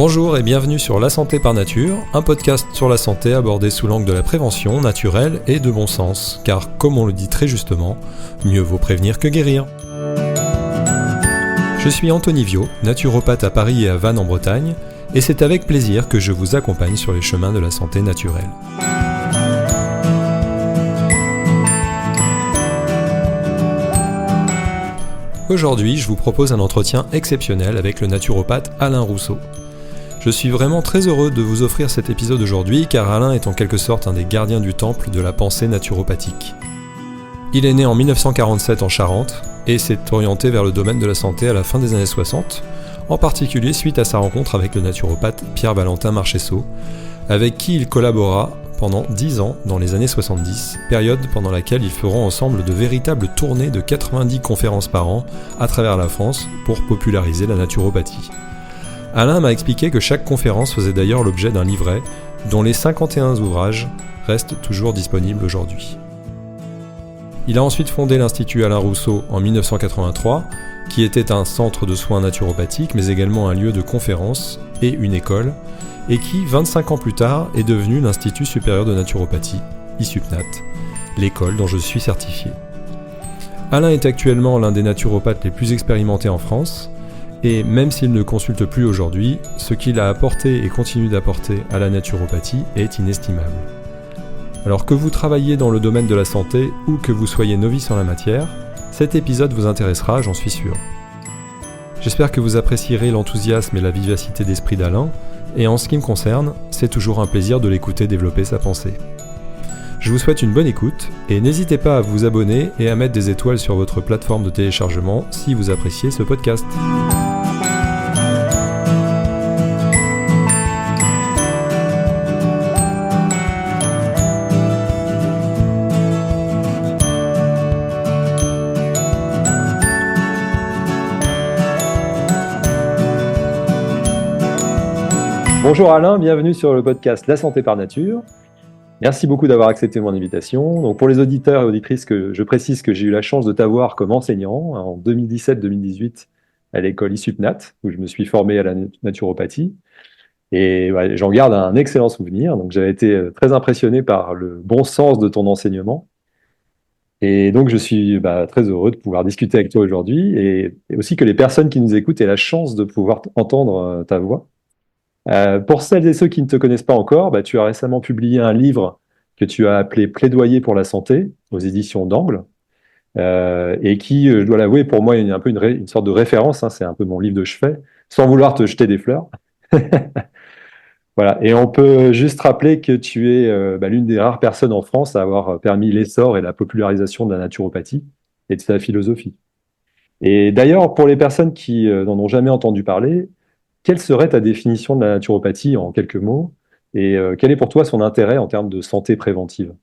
Bonjour et bienvenue sur La Santé par Nature, un podcast sur la santé abordé sous l'angle de la prévention naturelle et de bon sens, car comme on le dit très justement, mieux vaut prévenir que guérir. Je suis Anthony Viau, naturopathe à Paris et à Vannes en Bretagne, et c'est avec plaisir que je vous accompagne sur les chemins de la santé naturelle. Aujourd'hui, je vous propose un entretien exceptionnel avec le naturopathe Alain Rousseau. Je suis vraiment très heureux de vous offrir cet épisode aujourd'hui car Alain est en quelque sorte un des gardiens du temple de la pensée naturopathique. Il est né en 1947 en Charente et s'est orienté vers le domaine de la santé à la fin des années 60, en particulier suite à sa rencontre avec le naturopathe Pierre-Valentin Marchessault, avec qui il collabora pendant 10 ans dans les années 70, période pendant laquelle ils feront ensemble de véritables tournées de 90 conférences par an à travers la France pour populariser la naturopathie. Alain m'a expliqué que chaque conférence faisait d'ailleurs l'objet d'un livret, dont les 51 ouvrages restent toujours disponibles aujourd'hui. Il a ensuite fondé l'Institut Alain Rousseau en 1983, qui était un centre de soins naturopathiques, mais également un lieu de conférences et une école, et qui, 25 ans plus tard, est devenu l'Institut supérieur de naturopathie, ISUPNAT, l'école dont je suis certifié. Alain est actuellement l'un des naturopathes les plus expérimentés en France, et même s'il ne consulte plus aujourd'hui, ce qu'il a apporté et continue d'apporter à la naturopathie est inestimable. Alors que vous travaillez dans le domaine de la santé ou que vous soyez novice en la matière, cet épisode vous intéressera, j'en suis sûr. J'espère que vous apprécierez l'enthousiasme et la vivacité d'esprit d'Alain, et en ce qui me concerne, c'est toujours un plaisir de l'écouter développer sa pensée. Je vous souhaite une bonne écoute, et n'hésitez pas à vous abonner et à mettre des étoiles sur votre plateforme de téléchargement si vous appréciez ce podcast. Bonjour Alain, bienvenue sur le podcast La Santé par Nature. Merci beaucoup d'avoir accepté mon invitation. Donc pour les auditeurs et auditrices, je précise que j'ai eu la chance de t'avoir comme enseignant en 2017-2018 à l'école ISUPNAT, où je me suis formé à la naturopathie. Et j'en garde un excellent souvenir. Donc j'avais été très impressionné par le bon sens de ton enseignement. Et donc je suis très heureux de pouvoir discuter avec toi aujourd'hui et aussi que les personnes qui nous écoutent aient la chance de pouvoir entendre ta voix. Pour celles et ceux qui ne te connaissent pas encore, tu as récemment publié un livre que tu as appelé Plaidoyer pour la santé aux éditions d'Angle et qui, je dois l'avouer, pour moi est un peu une sorte de référence, c'est un peu mon livre de chevet, sans vouloir te jeter des fleurs. Voilà. Et on peut juste rappeler que tu es l'une des rares personnes en France à avoir permis l'essor et la popularisation de la naturopathie et de sa philosophie. Et d'ailleurs, pour les personnes qui n'en ont jamais entendu parler, quelle serait ta définition de la naturopathie en quelques mots et quel est pour toi son intérêt en termes de santé préventive?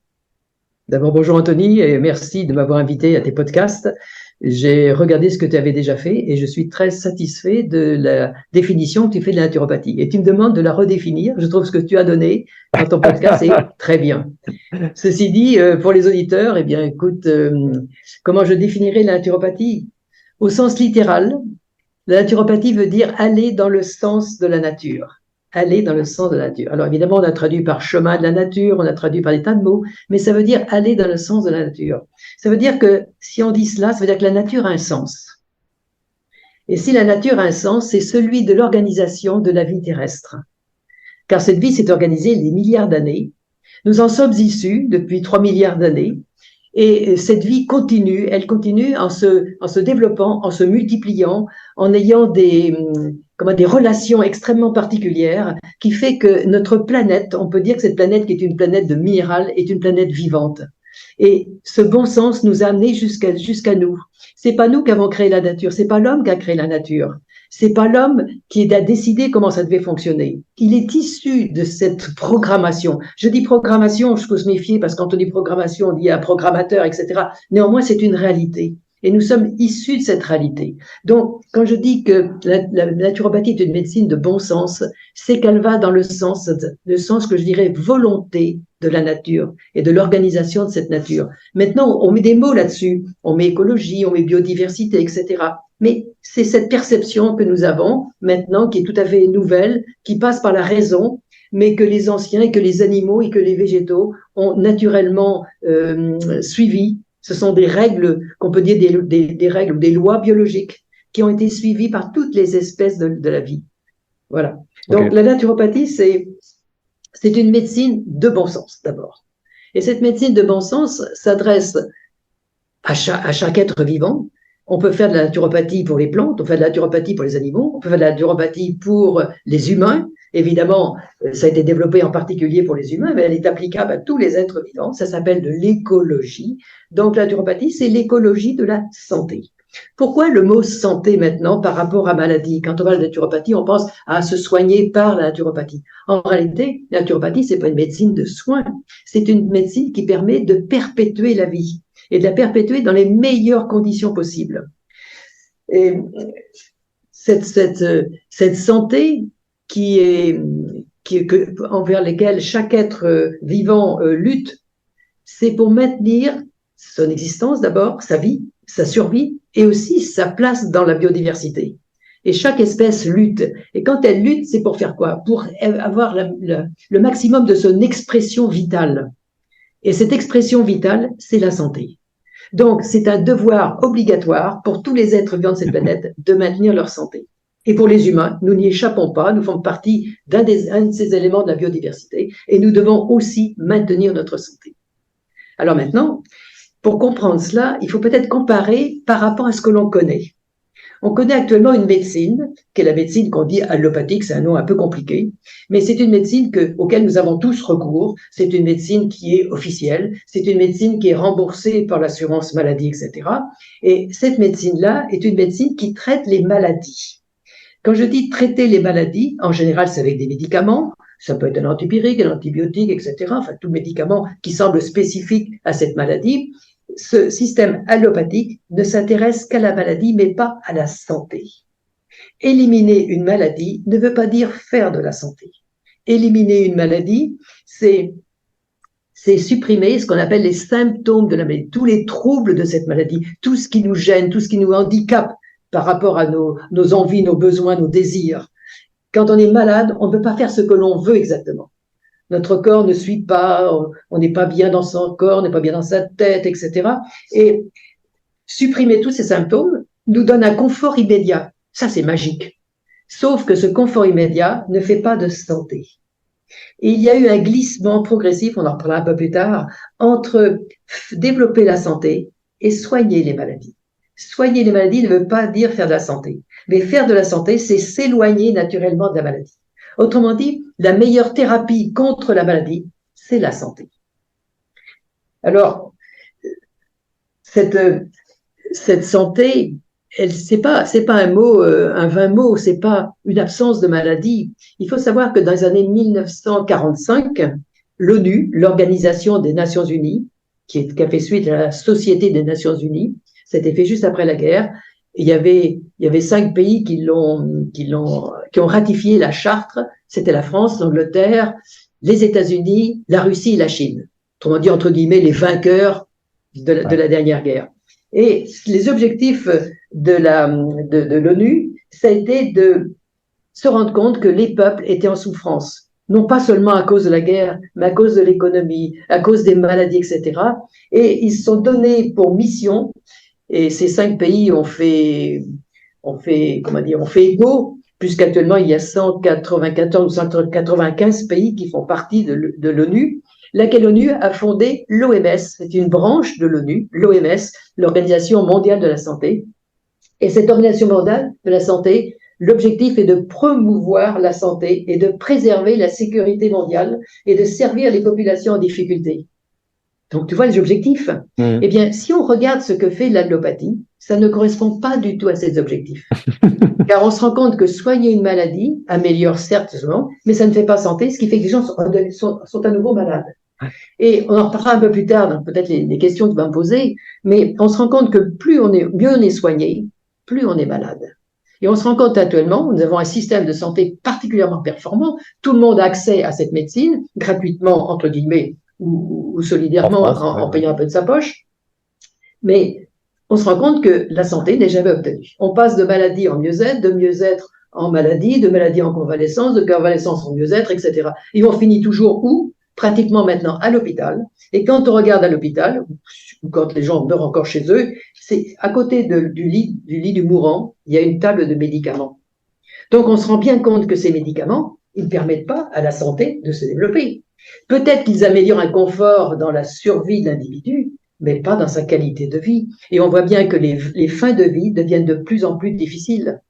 D'abord, bonjour Anthony et merci de m'avoir invité à tes podcasts. J'ai regardé ce que tu avais déjà fait et je suis très satisfait de la définition que tu fais de la naturopathie. Et tu me demandes de la redéfinir. Je trouve ce que tu as donné dans ton podcast est très bien. Ceci dit, pour les auditeurs, eh bien, écoute, comment je définirais la naturopathie? Au sens littéral, la naturopathie veut dire aller dans le sens de la nature. Aller dans le sens de la nature. Alors évidemment, on a traduit par chemin de la nature, on a traduit par des tas de mots, mais ça veut dire aller dans le sens de la nature. Ça veut dire que si on dit cela, ça veut dire que la nature a un sens. Et si la nature a un sens, c'est celui de l'organisation de la vie terrestre. Car cette vie s'est organisée des milliards d'années. Nous en sommes issus depuis 3 milliards d'années. Et cette vie continue, elle continue en se développant, en se multipliant, en ayant des relations extrêmement particulières qui fait que notre planète, on peut dire que cette planète qui est une planète de minéral est une planète vivante. Et ce bon sens nous a amenés jusqu'à nous. C'est pas nous qui avons créé la nature, c'est pas l'homme qui a créé la nature. C'est pas l'homme qui a décidé comment ça devait fonctionner. Il est issu de cette programmation. Je dis programmation, je peux se méfier parce que quand on dit programmation, on dit un programmateur, etc. Néanmoins, c'est une réalité. Et nous sommes issus de cette réalité. Donc, quand je dis que la naturopathie est une médecine de bon sens, c'est qu'elle va dans le sens que je dirais volonté de la nature et de l'organisation de cette nature. Maintenant, on met des mots là-dessus. On met écologie, on met biodiversité, etc. Mais c'est cette perception que nous avons maintenant qui est tout à fait nouvelle, qui passe par la raison, mais que les anciens et que les animaux et que les végétaux ont naturellement suivi. Ce sont des règles, qu'on peut dire des règles ou des lois biologiques qui ont été suivies par toutes les espèces de la vie. Voilà. Donc, la naturopathie, c'est une médecine de bon sens, d'abord. Et cette médecine de bon sens s'adresse à chaque être vivant. On peut faire de la naturopathie pour les plantes, on peut faire de la naturopathie pour les animaux, on peut faire de la naturopathie pour les humains. Évidemment, ça a été développé en particulier pour les humains, mais elle est applicable à tous les êtres vivants. Ça s'appelle de l'écologie. Donc, la naturopathie, c'est l'écologie de la santé. Pourquoi le mot santé maintenant par rapport à maladie? Quand on parle de naturopathie, on pense à se soigner par la naturopathie. En réalité, la naturopathie, c'est pas une médecine de soins. C'est une médecine qui permet de perpétuer la vie et de la perpétuer dans les meilleures conditions possibles. Et cette santé envers lesquelles chaque être vivant lutte, c'est pour maintenir son existence d'abord, sa vie, sa survie, et aussi sa place dans la biodiversité. Et chaque espèce lutte. Et quand elle lutte, c'est pour faire quoi? Pour avoir le maximum de son expression vitale. Et cette expression vitale, c'est la santé. Donc, c'est un devoir obligatoire pour tous les êtres vivants de cette planète de maintenir leur santé. Et pour les humains, nous n'y échappons pas, nous faisons partie d'un de ces éléments de la biodiversité et nous devons aussi maintenir notre santé. Alors maintenant, pour comprendre cela, il faut peut-être comparer par rapport à ce que l'on connaît. On connaît actuellement une médecine, qui est la médecine qu'on dit allopathique, c'est un nom un peu compliqué, mais c'est une médecine auquel nous avons tous recours, c'est une médecine qui est officielle, c'est une médecine qui est remboursée par l'assurance maladie, etc. Et cette médecine-là est une médecine qui traite les maladies. Quand je dis traiter les maladies, en général, c'est avec des médicaments, ça peut être un antipyrique, un antibiotique, etc. Enfin, tout médicament qui semble spécifique à cette maladie. Ce système allopathique ne s'intéresse qu'à la maladie, mais pas à la santé. Éliminer une maladie ne veut pas dire faire de la santé. Éliminer une maladie, c'est supprimer ce qu'on appelle les symptômes de la maladie, tous les troubles de cette maladie, tout ce qui nous gêne, tout ce qui nous handicape par rapport à nos envies, nos besoins, nos désirs. Quand on est malade, on ne peut pas faire ce que l'on veut exactement. Notre corps ne suit pas, on n'est pas bien dans son corps, on n'est pas bien dans sa tête, etc. Et supprimer tous ces symptômes nous donne un confort immédiat. Ça, c'est magique. Sauf que ce confort immédiat ne fait pas de santé. Et il y a eu un glissement progressif, on en reparlera un peu plus tard, entre développer la santé et soigner les maladies. Soigner les maladies ne veut pas dire faire de la santé. Mais faire de la santé, c'est s'éloigner naturellement de la maladie. Autrement dit, la meilleure thérapie contre la maladie, c'est la santé. Alors, cette santé, c'est pas un mot, un vain mot, c'est pas une absence de maladie. Il faut savoir que dans les années 1945, l'ONU, l'Organisation des Nations Unies, qui a fait suite à la Société des Nations Unies, c'était fait juste après la guerre. Il y avait 5 pays qui ont ratifié la charte. C'était la France, l'Angleterre, les États-Unis, la Russie et la Chine. Autrement dit, entre guillemets, les vainqueurs de la dernière guerre. Et les objectifs de l'ONU, ça a été de se rendre compte que les peuples étaient en souffrance. Non pas seulement à cause de la guerre, mais à cause de l'économie, à cause des maladies, etc. Et ils se sont donnés pour mission. Et ces 5 pays ont fait égo, puisqu'actuellement il y a 194 ou 195 pays qui font partie de l'ONU, laquelle l'ONU a fondé l'OMS. C'est une branche de l'ONU, l'OMS, l'Organisation mondiale de la santé. Et cette Organisation mondiale de la santé, l'objectif est de promouvoir la santé et de préserver la sécurité mondiale et de servir les populations en difficulté. Donc, tu vois les objectifs. Eh bien, si on regarde ce que fait l'allopathie, ça ne correspond pas du tout à ces objectifs. Car on se rend compte que soigner une maladie améliore certes souvent, mais ça ne fait pas santé, ce qui fait que les gens sont à nouveau malades. Et on en reparlera un peu plus tard, dans peut-être les questions que tu vas me poser, mais on se rend compte que mieux on est soigné, plus on est malade. Et on se rend compte actuellement, nous avons un système de santé particulièrement performant, tout le monde a accès à cette médecine, gratuitement, entre guillemets, ou solidairement, en payant un peu de sa poche, mais on se rend compte que la santé n'est jamais obtenue. On passe de maladie en mieux-être, de mieux-être en maladie, de maladie en convalescence, de convalescence en mieux-être, etc. Et on finit toujours où? Pratiquement maintenant à l'hôpital. Et quand on regarde à l'hôpital, ou quand les gens meurent encore chez eux, c'est à côté du lit du mourant, il y a une table de médicaments. Donc on se rend bien compte que ces médicaments, ils ne permettent pas à la santé de se développer. Peut-être qu'ils améliorent un confort dans la survie de l'individu, mais pas dans sa qualité de vie. Et on voit bien que les fins de vie deviennent de plus en plus difficiles.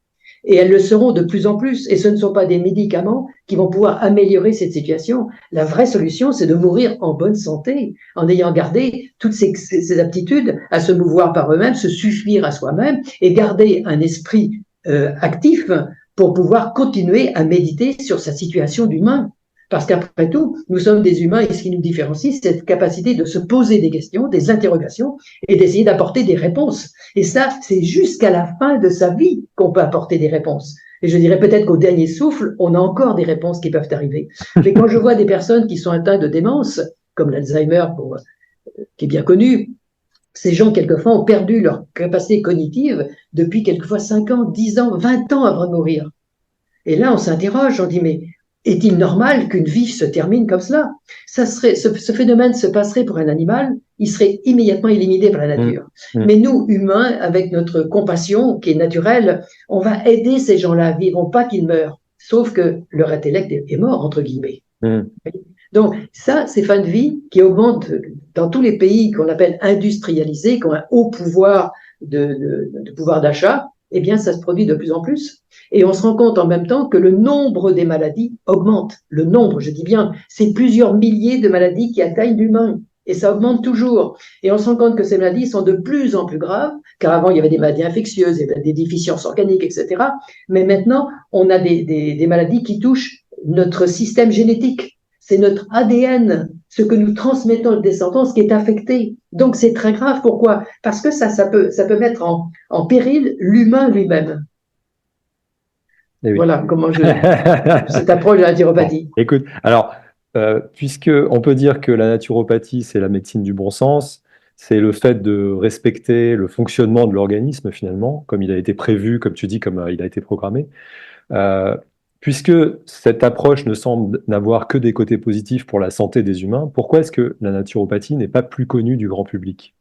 Et elles le seront de plus en plus. Et ce ne sont pas des médicaments qui vont pouvoir améliorer cette situation. La vraie solution, c'est de mourir en bonne santé, en ayant gardé toutes ces aptitudes à se mouvoir par eux-mêmes, se suffire à soi-même et garder un esprit actif pour pouvoir continuer à méditer sur sa situation d'humain. Parce qu'après tout, nous sommes des humains et ce qui nous différencie, c'est cette capacité de se poser des questions, des interrogations et d'essayer d'apporter des réponses. Et ça, c'est jusqu'à la fin de sa vie qu'on peut apporter des réponses. Et je dirais peut-être qu'au dernier souffle, on a encore des réponses qui peuvent arriver. Mais quand je vois des personnes qui sont atteintes de démence, comme l'Alzheimer, qui est bien connu, ces gens, quelquefois, ont perdu leur capacité cognitive depuis quelquefois 5 ans, 10 ans, 20 ans avant de mourir. Et là, on s'interroge, on dit, mais est-il normal qu'une vie se termine comme cela? Ce phénomène se passerait pour un animal, il serait immédiatement éliminé par la nature. Mais nous, humains, avec notre compassion qui est naturelle, on va aider ces gens-là à vivre, pas qu'ils meurent. Sauf que leur intellect est mort, entre guillemets. Donc ça, ces fins de vie qui augmentent dans tous les pays qu'on appelle industrialisés, qui ont un haut pouvoir de pouvoir d'achat, eh bien, ça se produit de plus en plus. Et on se rend compte en même temps que le nombre des maladies augmente. Le nombre, je dis bien, c'est plusieurs milliers de maladies qui atteignent l'humain. Et ça augmente toujours. Et on se rend compte que ces maladies sont de plus en plus graves, car avant, il y avait des maladies infectieuses, il y avait des déficiences organiques, etc. Mais maintenant, on a des maladies qui touchent notre système génétique. C'est notre ADN, ce que nous transmettons aux descendants, qui est affecté. Donc, c'est très grave. Pourquoi? Parce que ça peut mettre en péril l'humain lui-même. Oui. Voilà comment cette approche de la naturopathie. Bon, écoute, alors, puisque on peut dire que la naturopathie, c'est la médecine du bon sens, c'est le fait de respecter le fonctionnement de l'organisme finalement, comme il a été prévu, comme tu dis, comme il a été programmé. Puisque cette approche ne semble n'avoir que des côtés positifs pour la santé des humains, pourquoi est-ce que la naturopathie n'est pas plus connue du grand public?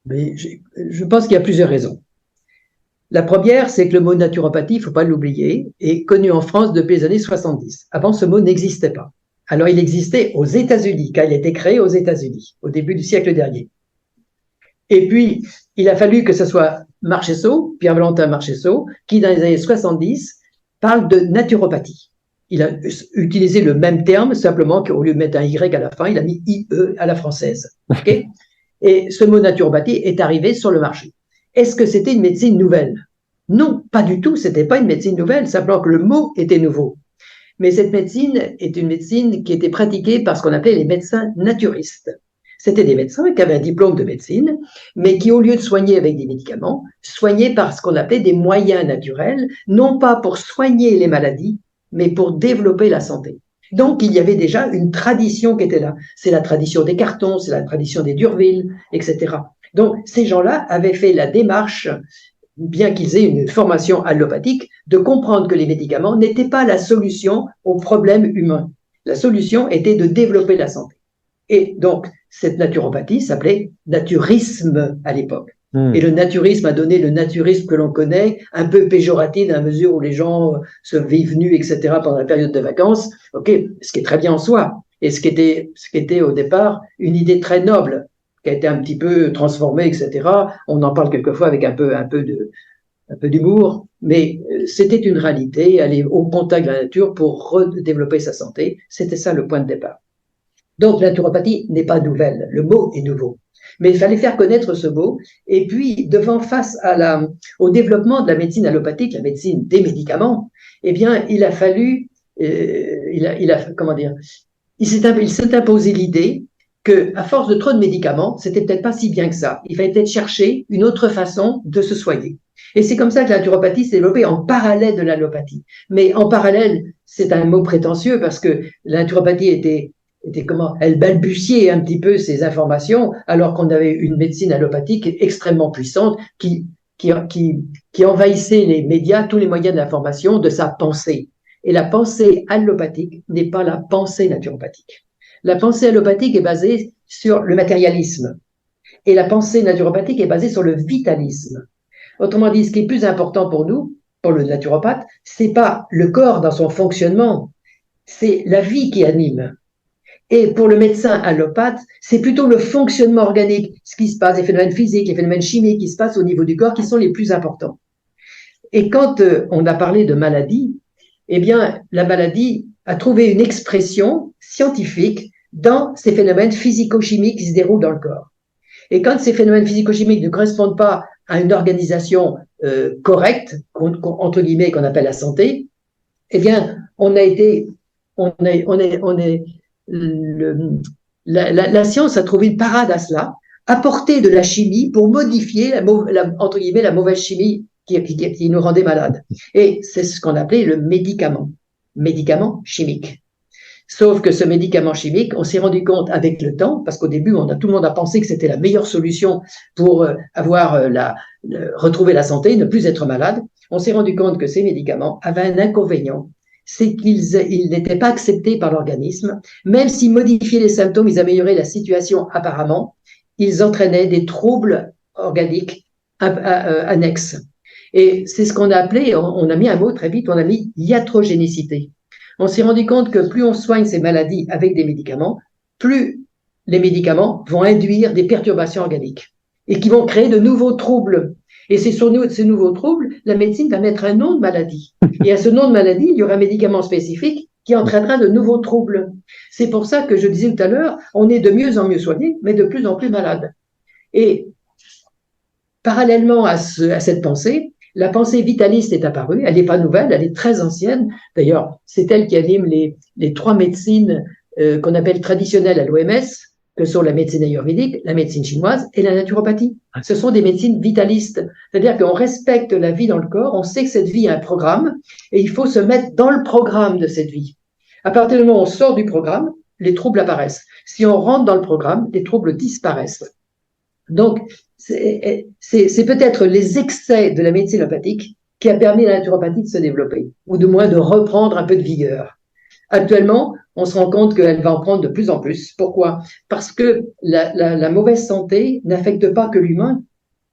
Mais je pense qu'il y a plusieurs raisons. La première, c'est que le mot naturopathie, il ne faut pas l'oublier, est connu en France depuis les années 70. Avant, ce mot n'existait pas. Alors, il existait aux États-Unis, car il a été créé aux États-Unis, au début du siècle dernier. Et puis, il a fallu que ce soit Marcheseau, Pierre-Valentin Marcheseau, qui, dans les années 70, parle de naturopathie. Il a utilisé le même terme, simplement qu'au lieu de mettre un Y à la fin, il a mis IE à la française. Okay? Et ce mot naturopathie est arrivé sur le marché. Est-ce que c'était une médecine nouvelle? Non, pas du tout, c'était pas une médecine nouvelle, simplement que le mot était nouveau. Mais cette médecine est une médecine qui était pratiquée par ce qu'on appelait les médecins naturistes. C'était des médecins qui avaient un diplôme de médecine, mais qui, au lieu de soigner avec des médicaments, soignaient par ce qu'on appelait des moyens naturels, non pas pour soigner les maladies, mais pour développer la santé. Donc, il y avait déjà une tradition qui était là. C'est la tradition des Cartons, c'est la tradition des Durville, etc. Donc, ces gens-là avaient fait la démarche, bien qu'ils aient une formation allopathique, de comprendre que les médicaments n'étaient pas la solution aux problèmes humains. La solution était de développer la santé. Et donc, cette naturopathie s'appelait naturisme à l'époque. Et le naturisme a donné le naturisme que l'on connaît, un peu péjoratif dans la mesure où les gens se vivent nus, etc. pendant la période de vacances. Ok, ce qui est très bien en soi. Et ce qui était au départ une idée très noble, qui a été un petit peu transformée, etc. On en parle quelquefois avec un peu d'humour, mais c'était une réalité, aller au contact de la nature pour redévelopper sa santé. C'était ça le point de départ. Donc, la naturopathie n'est pas nouvelle, le mot est nouveau. Mais il fallait faire connaître ce mot, et puis, face au développement de la médecine allopathique, la médecine des médicaments, eh bien, il a fallu, il s'est imposé l'idée que, à force de trop de médicaments, c'était peut-être pas si bien que ça. Il fallait peut-être chercher une autre façon de se soigner. Et c'est comme ça que la naturopathie s'est développée en parallèle de l'allopathie. Mais en parallèle, c'est un mot prétentieux parce que la naturopathie était elle balbutiait un petit peu ses informations alors qu'on avait une médecine allopathique extrêmement puissante qui envahissait les médias, tous les moyens d'information de sa pensée. Et la pensée allopathique n'est pas la pensée naturopathique. La pensée allopathique est basée sur le matérialisme et la pensée naturopathique est basée sur le vitalisme. Autrement dit, ce qui est plus important pour nous, pour le naturopathe, c'est pas le corps dans son fonctionnement, c'est la vie qui anime. Et pour le médecin allopathe, c'est plutôt le fonctionnement organique, ce qui se passe, les phénomènes physiques, les phénomènes chimiques qui se passent au niveau du corps qui sont les plus importants. Et quand on a parlé de maladie, eh bien, la maladie a trouvé une expression scientifique dans ces phénomènes physico-chimiques qui se déroulent dans le corps. Et quand ces phénomènes physico-chimiques ne correspondent pas à une organisation correcte, entre guillemets, qu'on appelle la santé, eh bien, la science a trouvé une parade à cela, apporter de la chimie pour modifier entre guillemets la mauvaise chimie qui nous rendait malades. Et c'est ce qu'on appelait le médicament chimique. Sauf que ce médicament chimique, on s'est rendu compte avec le temps, parce qu'au début, tout le monde a pensé que c'était la meilleure solution pour retrouver la santé, ne plus être malade. On s'est rendu compte que ces médicaments avaient un inconvénient, c'est qu'ils n'étaient pas acceptés par l'organisme. Même s'ils modifiaient les symptômes, ils amélioraient la situation apparemment, ils entraînaient des troubles organiques annexes. Et c'est ce qu'on a appelé, on a mis un mot très vite, on a mis iatrogénicité. On s'est rendu compte que plus on soigne ces maladies avec des médicaments, plus les médicaments vont induire des perturbations organiques et qui vont créer de nouveaux troubles. Et c'est sur ces nouveaux troubles, la médecine va mettre un nom de maladie. Et à ce nom de maladie, il y aura un médicament spécifique qui entraînera de nouveaux troubles. C'est pour ça que je disais tout à l'heure, on est de mieux en mieux soigné, mais de plus en plus malade. Et parallèlement à cette pensée, la pensée vitaliste est apparue. Elle n'est pas nouvelle, elle est très ancienne. D'ailleurs, c'est elle qui anime les trois médecines qu'on appelle traditionnelles à l'OMS, que sont la médecine ayurvédique, la médecine chinoise et la naturopathie. Ce sont des médecines vitalistes. C'est-à-dire qu'on respecte la vie dans le corps, on sait que cette vie a un programme et il faut se mettre dans le programme de cette vie. À partir du moment où on sort du programme, les troubles apparaissent. Si on rentre dans le programme, les troubles disparaissent. Donc, c'est peut-être les excès de la médecine allopathique qui a permis à la naturopathie de se développer, ou de moins de reprendre un peu de vigueur. Actuellement, on se rend compte qu'elle va en prendre de plus en plus. Pourquoi? Parce que la mauvaise santé n'affecte pas que l'humain,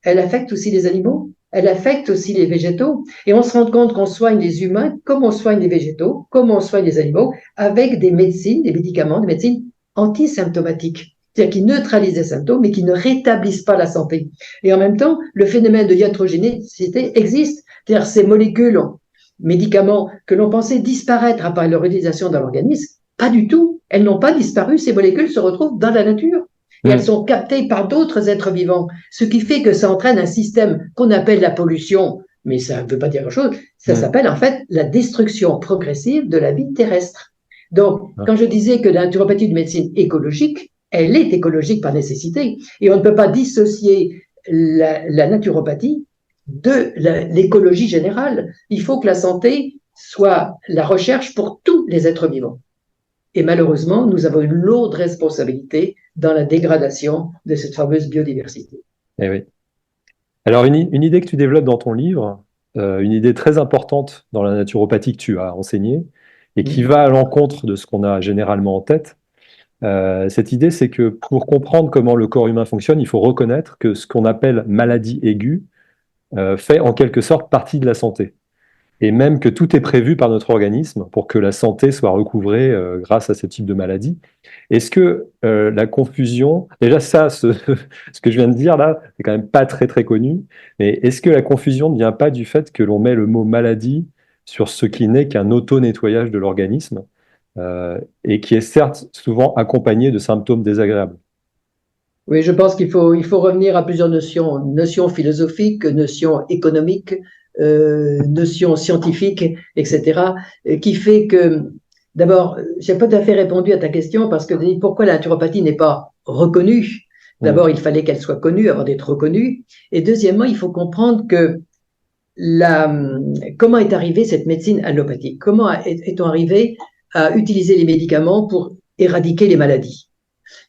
elle affecte aussi les animaux, elle affecte aussi les végétaux. Et on se rend compte qu'on soigne les humains comme on soigne les végétaux, comme on soigne les animaux, avec des médecines, des médicaments, des médecines antisymptomatiques. C'est-à-dire qui neutralisent les symptômes, mais qui ne rétablissent pas la santé. Et en même temps, le phénomène de iatrogénicité existe. C'est-à-dire ces molécules, médicaments que l'on pensait disparaître après leur utilisation dans l'organisme, pas du tout. Elles n'ont pas disparu. Ces molécules se retrouvent dans la nature. Et elles sont captées par d'autres êtres vivants. Ce qui fait que ça entraîne un système qu'on appelle la pollution. Mais ça ne veut pas dire grand-chose. Ça s'appelle en fait la destruction progressive de la vie terrestre. Donc, quand je disais que la naturopathie est une médecine écologique, elle est écologique par nécessité. Et on ne peut pas dissocier la naturopathie de l'écologie générale. Il faut que la santé soit la recherche pour tous les êtres vivants. Et malheureusement, nous avons une lourde responsabilité dans la dégradation de cette fameuse biodiversité. Eh oui. Alors, une idée que tu développes dans ton livre, une idée très importante dans la naturopathie que tu as enseignée, et qui va à l'encontre de ce qu'on a généralement en tête, cette idée, c'est que pour comprendre comment le corps humain fonctionne, il faut reconnaître que ce qu'on appelle maladie aiguë fait en quelque sorte partie de la santé. Et même que tout est prévu par notre organisme pour que la santé soit recouvrée grâce à ce type de maladie. Est-ce que la confusion, déjà ça, ce que je viens de dire là, c'est quand même pas très très connu, mais est-ce que la confusion ne vient pas du fait que l'on met le mot maladie sur ce qui n'est qu'un auto-nettoyage de l'organisme et qui est certes souvent accompagné de symptômes désagréables? Oui, je pense qu'il faut revenir à plusieurs notions philosophiques, notions économiques, notions scientifiques, etc., qui fait que D'abord, je n'ai pas tout à fait répondu à ta question parce que pourquoi la naturopathie n'est pas reconnue? D'abord, il fallait qu'elle soit connue avant d'être reconnue. Et deuxièmement, il faut comprendre que comment est arrivée cette médecine allopathique? Comment est-on arrivé à utiliser les médicaments pour éradiquer les maladies?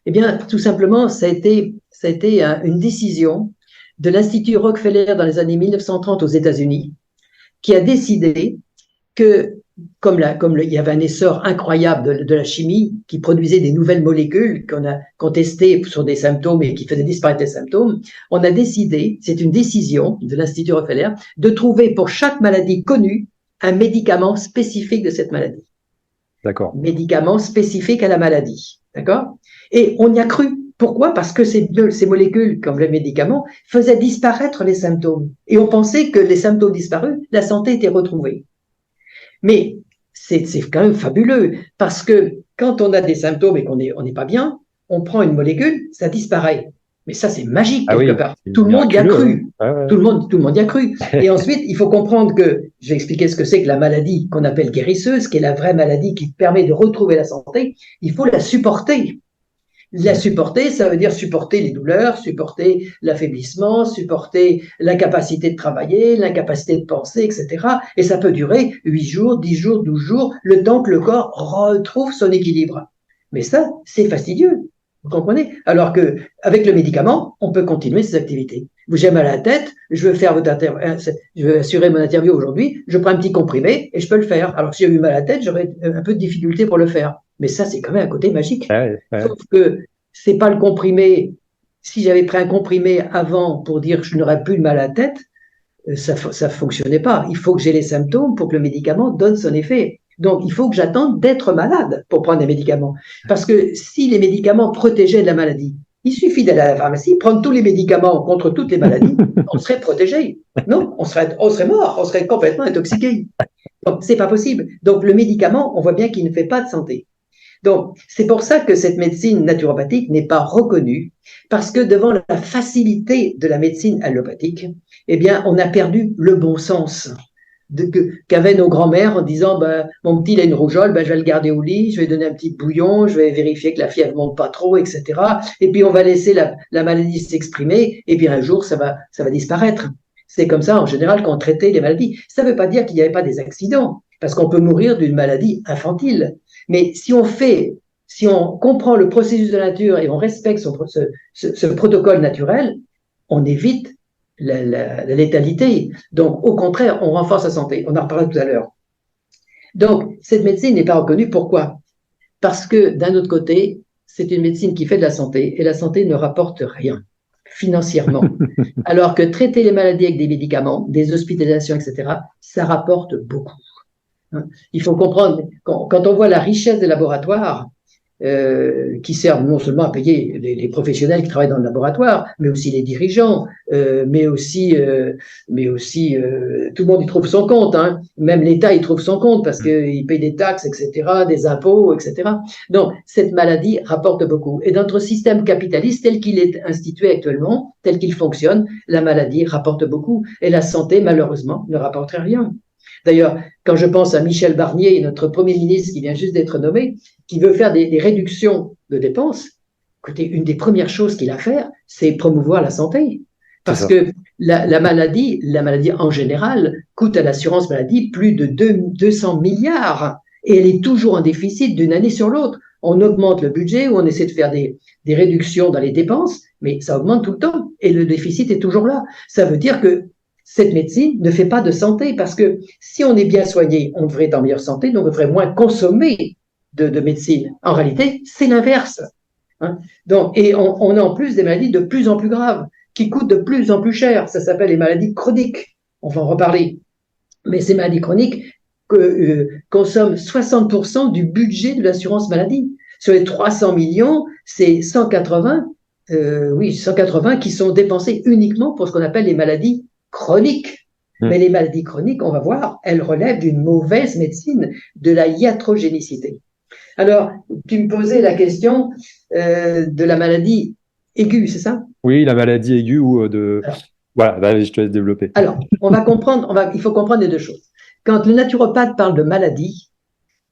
Eh bien, tout simplement, ça a été une décision de l'Institut Rockefeller dans les années 1930 aux États-Unis, qui a décidé que, comme il y avait un essor incroyable de la chimie qui produisait des nouvelles molécules qu'on testait sur des symptômes et qui faisaient disparaître les symptômes, on a décidé, c'est une décision de l'Institut Rockefeller, de trouver pour chaque maladie connue un médicament spécifique de cette maladie. D'accord. Médicament spécifique à la maladie. D'accord? Et on y a cru. Pourquoi? Parce que ces molécules, comme les médicaments, faisaient disparaître les symptômes. Et on pensait que les symptômes disparus, la santé était retrouvée. Mais c'est quand même fabuleux, parce que quand on a des symptômes et qu'on n'est pas bien, on prend une molécule, ça disparaît. Mais ça, c'est magique quelque part. Tout le monde y a cru. Ouais. Tout le monde y a cru. Et ensuite, il faut comprendre que, je vais expliquer ce que c'est que la maladie qu'on appelle guérisseuse, qui est la vraie maladie qui permet de retrouver la santé. Il faut la supporter. La supporter, ça veut dire supporter les douleurs, supporter l'affaiblissement, supporter l'incapacité de travailler, l'incapacité de penser, etc. Et ça peut durer 8 jours, 10 jours, 12 jours, le temps que le corps retrouve son équilibre. Mais ça, c'est fastidieux. Vous comprenez? Alors que avec le médicament, on peut continuer ses activités. J'ai mal à la tête, je veux assurer mon interview aujourd'hui, je prends un petit comprimé et je peux le faire. Alors si j'ai eu mal à la tête, j'aurais un peu de difficulté pour le faire. Mais ça, c'est quand même un côté magique. Ouais. Sauf que c'est pas le comprimé. Si j'avais pris un comprimé avant pour dire que je n'aurais plus de mal à la tête, ça fonctionnait pas. Il faut que j'ai les symptômes pour que le médicament donne son effet. Donc, il faut que j'attende d'être malade pour prendre des médicaments. Parce que si les médicaments protégeaient de la maladie, il suffit d'aller à la pharmacie, prendre tous les médicaments contre toutes les maladies, on serait protégé. Non, on serait mort, on serait complètement intoxiqué. Donc, c'est pas possible. Donc, le médicament, on voit bien qu'il ne fait pas de santé. Donc, c'est pour ça que cette médecine naturopathique n'est pas reconnue, parce que devant la facilité de la médecine allopathique, eh bien, on a perdu le bon sens qu'avaient nos grands-mères en disant mon petit il a une rougeole, je vais le garder au lit, je vais donner un petit bouillon, je vais vérifier que la fièvre monte pas trop, etc. Et puis on va laisser la maladie s'exprimer, et puis un jour ça va disparaître. C'est comme ça en général qu'on traitait les maladies. Ça ne veut pas dire qu'il n'y avait pas des accidents, parce qu'on peut mourir d'une maladie infantile. Mais si on comprend le processus de la nature et on respecte ce protocole naturel, on évite la létalité. Donc, au contraire, on renforce la santé. On en reparlera tout à l'heure. Donc, cette médecine n'est pas reconnue. Pourquoi? Parce que, d'un autre côté, c'est une médecine qui fait de la santé, et la santé ne rapporte rien financièrement. Alors que traiter les maladies avec des médicaments, des hospitalisations, etc., ça rapporte beaucoup. Il faut comprendre, quand on voit la richesse des laboratoires, qui servent non seulement à payer les professionnels qui travaillent dans le laboratoire, mais aussi les dirigeants, mais aussi tout le monde y trouve son compte, hein. Même l'État y trouve son compte parce qu'il paye des taxes, etc., des impôts, etc. Donc, cette maladie rapporte beaucoup. Et dans notre système capitaliste tel qu'il est institué actuellement, tel qu'il fonctionne, la maladie rapporte beaucoup. Et la santé, malheureusement, ne rapporte rien. D'ailleurs, quand je pense à Michel Barnier, notre Premier ministre qui vient juste d'être nommé, qui veut faire des réductions de dépenses, écoutez, une des premières choses qu'il a à faire, c'est promouvoir la santé. Parce que la maladie en général, coûte à l'assurance maladie plus de 200 milliards. Et elle est toujours en déficit d'une année sur l'autre. On augmente le budget ou on essaie de faire des réductions dans les dépenses, mais ça augmente tout le temps. Et le déficit est toujours là. Ça veut dire que cette médecine ne fait pas de santé, parce que si on est bien soigné, on devrait être en meilleure santé, donc on devrait moins consommer de médecine. En réalité, c'est l'inverse. Hein. Donc, et on a en plus des maladies de plus en plus graves, qui coûtent de plus en plus cher. Ça s'appelle les maladies chroniques. On va en reparler. Mais ces maladies chroniques consomment 60% du budget de l'assurance maladie. Sur les 300 millions, c'est 180 qui sont dépensés uniquement pour ce qu'on appelle les maladies chroniques. Mais les maladies chroniques, on va voir, elles relèvent d'une mauvaise médecine, de la iatrogénicité. Alors, tu me posais la question de la maladie aiguë, c'est ça? Oui, la maladie aiguë ou de... Alors, voilà, je te laisse développer. Alors, il faut comprendre les deux choses. Quand le naturopathe parle de maladie,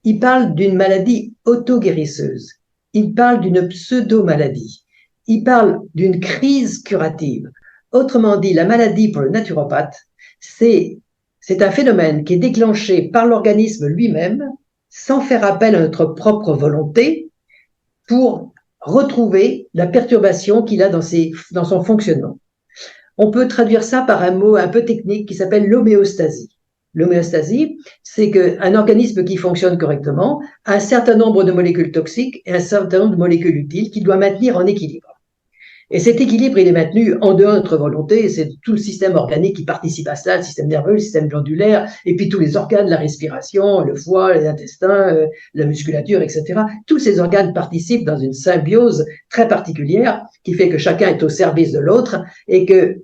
il parle d'une maladie auto-guérisseuse, il parle d'une pseudo-maladie, il parle d'une crise curative. Autrement dit, la maladie pour le naturopathe, c'est un phénomène qui est déclenché par l'organisme lui-même, sans faire appel à notre propre volonté, pour retrouver la perturbation qu'il a dans son fonctionnement. On peut traduire ça par un mot un peu technique qui s'appelle l'homéostasie. L'homéostasie, c'est qu'un organisme qui fonctionne correctement a un certain nombre de molécules toxiques et un certain nombre de molécules utiles qu'il doit maintenir en équilibre. Et cet équilibre, il est maintenu en dehors de notre volonté, et c'est tout le système organique qui participe à cela, le système nerveux, le système glandulaire, et puis tous les organes, la respiration, le foie, les intestins, la musculature, etc. Tous ces organes participent dans une symbiose très particulière qui fait que chacun est au service de l'autre et que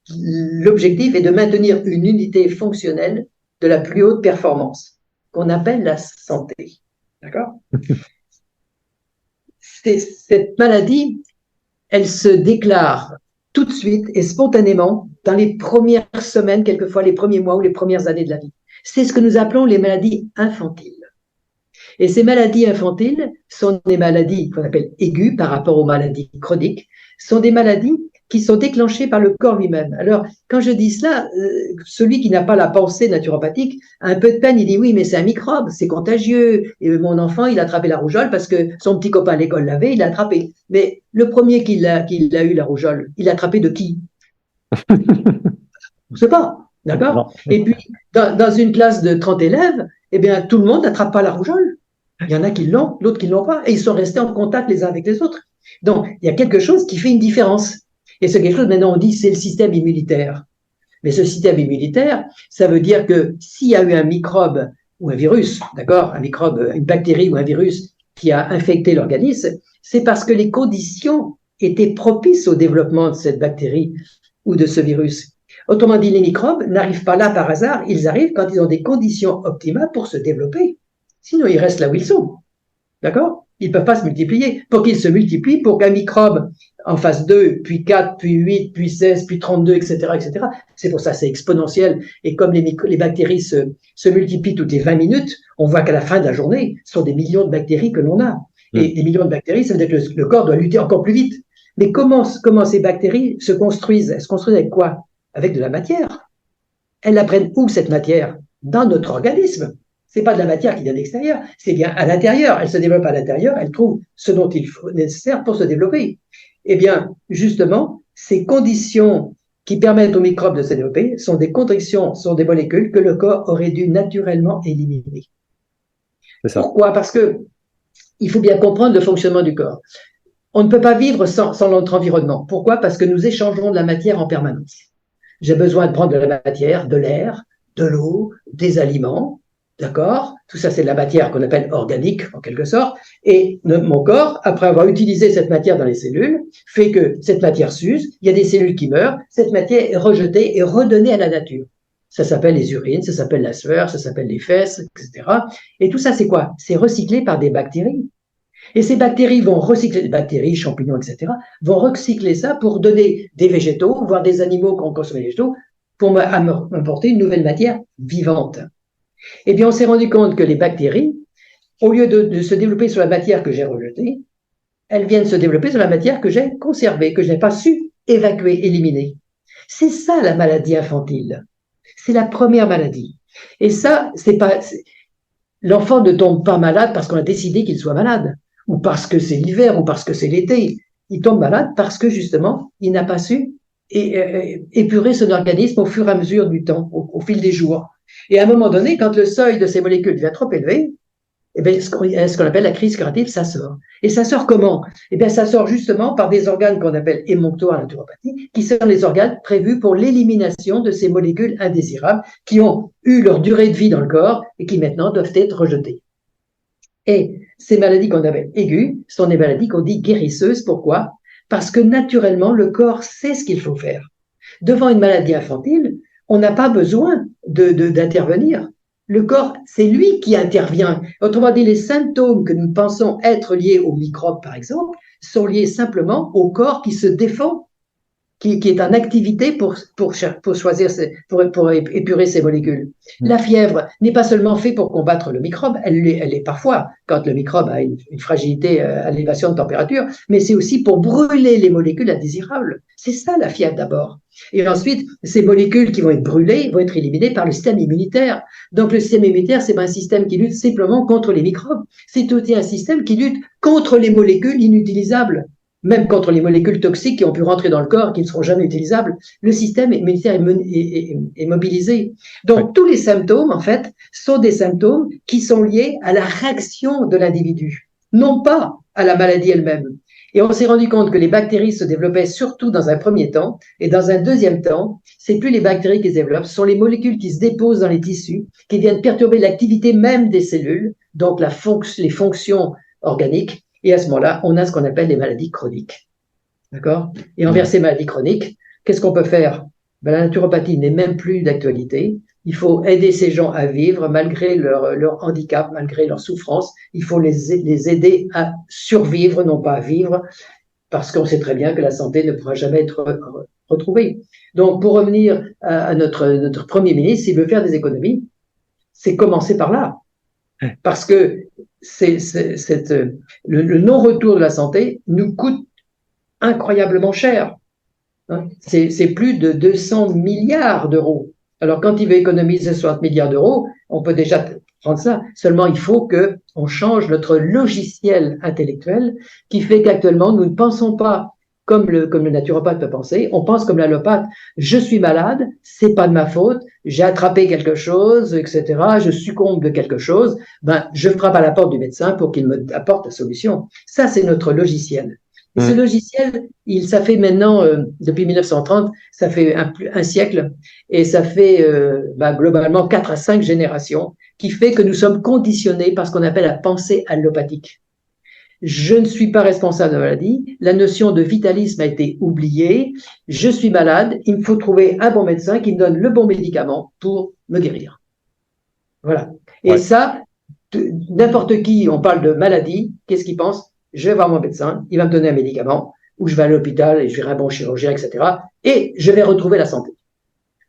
l'objectif est de maintenir une unité fonctionnelle de la plus haute performance, qu'on appelle la santé. D'accord? Cette maladie, elle se déclare tout de suite et spontanément dans les premières semaines, quelquefois les premiers mois ou les premières années de la vie. C'est ce que nous appelons les maladies infantiles. Et ces maladies infantiles sont des maladies qu'on appelle aiguës par rapport aux maladies chroniques, sont des maladies qui sont déclenchées par le corps lui-même. Alors, quand je dis cela, celui qui n'a pas la pensée naturopathique a un peu de peine, il dit oui, mais c'est un microbe, c'est contagieux. Et mon enfant, il a attrapé la rougeole parce que son petit copain à l'école l'avait, il l'a attrapé. Mais le premier qui a eu la rougeole, il l'a attrapé de qui? Je ne sais pas, d'accord? Et puis, dans une classe de 30 élèves, eh bien, tout le monde n'attrape pas la rougeole. Il y en a qui l'ont, d'autres qui ne l'ont pas, et ils sont restés en contact les uns avec les autres. Donc, il y a quelque chose qui fait une différence. Et c'est quelque chose, maintenant on dit, c'est le système immunitaire. Mais ce système immunitaire, ça veut dire que s'il y a eu un microbe ou un virus, d'accord, un microbe, une bactérie ou un virus qui a infecté l'organisme, c'est parce que les conditions étaient propices au développement de cette bactérie ou de ce virus. Autrement dit, les microbes n'arrivent pas là par hasard, ils arrivent quand ils ont des conditions optimales pour se développer. Sinon, ils restent là où ils sont. D'accord? Ils ne peuvent pas se multiplier. Pour qu'ils se multiplient, pour qu'un microbe en fasse 2, puis 4, puis 8, puis 16, puis 32, etc., etc. C'est pour ça que c'est exponentiel. Et comme les bactéries se multiplient toutes les 20 minutes, on voit qu'à la fin de la journée, ce sont des millions de bactéries que l'on a. Et des millions de bactéries, ça veut dire que le corps doit lutter encore plus vite. Mais comment ces bactéries se construisent? Elles se construisent avec quoi? Avec de la matière. Elles la prennent où, cette matière? Dans notre organisme. C'est pas de la matière qui vient de l'extérieur, c'est bien à l'intérieur. Elle se développe à l'intérieur, elle trouve ce dont il faut nécessaire pour se développer. Eh bien, justement, ces conditions qui permettent aux microbes de se développer sont des conditions, sont des molécules que le corps aurait dû naturellement éliminer. C'est ça. Pourquoi? Parce que il faut bien comprendre le fonctionnement du corps. On ne peut pas vivre sans notre environnement. Pourquoi? Parce que nous échangeons de la matière en permanence. J'ai besoin de prendre de la matière, de l'air, de l'eau, des aliments. D'accord? Tout ça, c'est de la matière qu'on appelle organique, en quelque sorte. Et mon corps, après avoir utilisé cette matière dans les cellules, fait que cette matière s'use, il y a des cellules qui meurent, cette matière est rejetée et redonnée à la nature. Ça s'appelle les urines, ça s'appelle la sueur, ça s'appelle les fesses, etc. Et tout ça, c'est quoi? C'est recyclé par des bactéries. Et ces bactéries vont recycler, des bactéries, champignons, etc., vont recycler ça pour donner des végétaux, voire des animaux qui ont consommé les végétaux, pour m'apporter une nouvelle matière vivante. Eh bien, on s'est rendu compte que les bactéries, au lieu de se développer sur la matière que j'ai rejetée, elles viennent se développer sur la matière que j'ai conservée, que je n'ai pas su évacuer, éliminer. C'est ça la maladie infantile. C'est la première maladie. Et ça, l'enfant ne tombe pas malade parce qu'on a décidé qu'il soit malade, ou parce que c'est l'hiver, ou parce que c'est l'été. Il tombe malade parce que, justement, il n'a pas su épurer son organisme au fur et à mesure du temps, au fil des jours. Et à un moment donné, quand le seuil de ces molécules devient trop élevé, eh bien, ce qu'on appelle la crise curative, ça sort. Et ça sort comment? Eh bien, ça sort justement par des organes qu'on appelle émonctos en naturopathie, qui sont les organes prévus pour l'élimination de ces molécules indésirables qui ont eu leur durée de vie dans le corps et qui maintenant doivent être rejetées. Et ces maladies qu'on appelle aiguës sont des maladies qu'on dit guérisseuses. Pourquoi? Parce que naturellement, le corps sait ce qu'il faut faire. Devant une maladie infantile, on n'a pas besoin d'intervenir. Le corps, c'est lui qui intervient. Autrement dit, les symptômes que nous pensons être liés aux microbes, par exemple, sont liés simplement au corps qui se défend. qui est en activité pour choisir, pour épurer ces molécules. La fièvre n'est pas seulement faite pour combattre le microbe, elle est parfois quand le microbe a une fragilité à l'élévation de température, mais c'est aussi pour brûler les molécules indésirables. C'est ça la fièvre d'abord. Et ensuite, ces molécules qui vont être brûlées vont être éliminées par le système immunitaire. Donc le système immunitaire, c'est pas un système qui lutte simplement contre les microbes, c'est aussi un système qui lutte contre les molécules inutilisables, même contre les molécules toxiques qui ont pu rentrer dans le corps, qui ne seront jamais utilisables. Le système immunitaire est mobilisé. Donc tous les symptômes, en fait, sont des symptômes qui sont liés à la réaction de l'individu, non pas à la maladie elle-même. Et on s'est rendu compte que les bactéries se développaient surtout dans un premier temps, et dans un deuxième temps, c'est plus les bactéries qui se développent, ce sont les molécules qui se déposent dans les tissus, qui viennent perturber l'activité même des cellules, donc les fonctions organiques, et à ce moment-là, on a ce qu'on appelle les maladies chroniques. D'accord? Et envers ces maladies chroniques, qu'est-ce qu'on peut faire? La naturopathie n'est même plus d'actualité. Il faut aider ces gens à vivre malgré leur handicap, malgré leur souffrance. Il faut les aider à survivre, non pas à vivre, parce qu'on sait très bien que la santé ne pourra jamais être retrouvée. Donc, pour revenir à notre Premier ministre, s'il veut faire des économies, c'est commencer par là. Parce que le non-retour de la santé nous coûte incroyablement cher. C'est plus de 200 milliards d'euros. Alors, quand il veut économiser 60 milliards d'euros, on peut déjà prendre ça. Seulement, il faut qu'on change notre logiciel intellectuel qui fait qu'actuellement, nous ne pensons pas comme le naturopathe peut penser. On pense comme l'allopathe. Je suis malade, c'est pas de ma faute, j'ai attrapé quelque chose, etc. Je succombe de quelque chose. Je frappe à la porte du médecin pour qu'il me apporte la solution. Ça, c'est notre logiciel. Et ce logiciel, ça fait maintenant, depuis 1930, ça fait un siècle, et ça fait globalement 4 à 5 générations, qui fait que nous sommes conditionnés par ce qu'on appelle la pensée allopathique. Je ne suis pas responsable de la maladie, la notion de vitalisme a été oubliée, je suis malade, il me faut trouver un bon médecin qui me donne le bon médicament pour me guérir. Voilà. Et ça, n'importe qui, on parle de maladie, qu'est-ce qu'il pense? Je vais voir mon médecin, il va me donner un médicament, ou je vais à l'hôpital et je verrai un bon chirurgien, etc. Et je vais retrouver la santé.